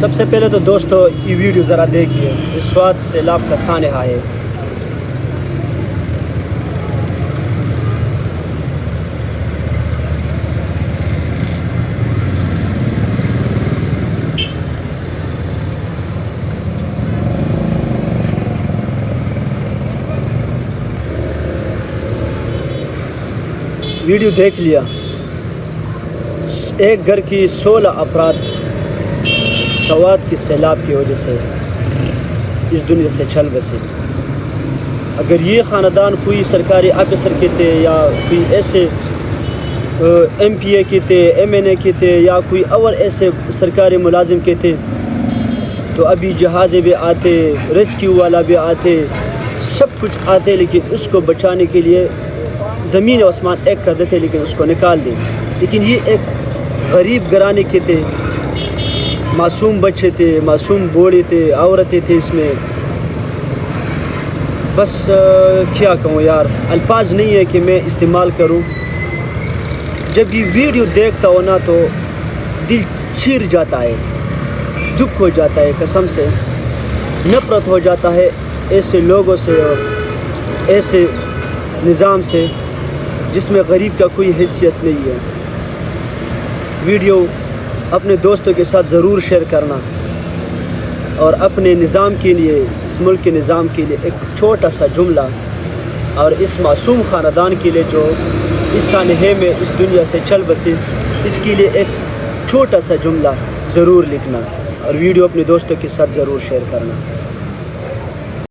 سب سے پہلے تو دوستو یہ ویڈیو ذرا دیکھیے، اس سواد سیلاب کا سانحہ ہے۔ ویڈیو دیکھ لیا، ایک گھر کی 16 افراد سواد کی سیلاب کی وجہ سے اس دنیا سے چل بسے۔ اگر یہ خاندان کوئی سرکاری آفیسر کے تھے یا کوئی ایسے ایم پی اے کے تھے، ایم این اے کے تھے یا کوئی اور ایسے سرکاری ملازم کے تھے تو ابھی جہازیں بھی آتے، ریسکیو والا بھی آتے، سب کچھ آتے، لیکن اس کو بچانے کے لیے زمین و آسمان ایک کر دیتے، لیکن اس کو نکال دیں۔ لیکن یہ ایک غریب گھرانے کے تھے، معصوم بچے تھے، معصوم بوڑھے تھے، عورتیں تھے، اس میں بس کیا کہوں یار، الفاظ نہیں ہے کہ میں استعمال کروں۔ جب یہ ویڈیو دیکھتا ہوں نا تو دل چیر جاتا ہے، دکھ ہو جاتا ہے، قسم سے نفرت ہو جاتا ہے ایسے لوگوں سے اور ایسے نظام سے جس میں غریب کا کوئی حیثیت نہیں ہے۔ ویڈیو اپنے دوستوں کے ساتھ ضرور شیئر کرنا، اور اپنے نظام کے لیے، اس ملک کے نظام کے لیے ایک چھوٹا سا جملہ، اور اس معصوم خاندان کے لیے جو اس سانحے میں اس دنیا سے چل بسے، اس کے لیے ایک چھوٹا سا جملہ ضرور لکھنا، اور ویڈیو اپنے دوستوں کے ساتھ ضرور شیئر کرنا۔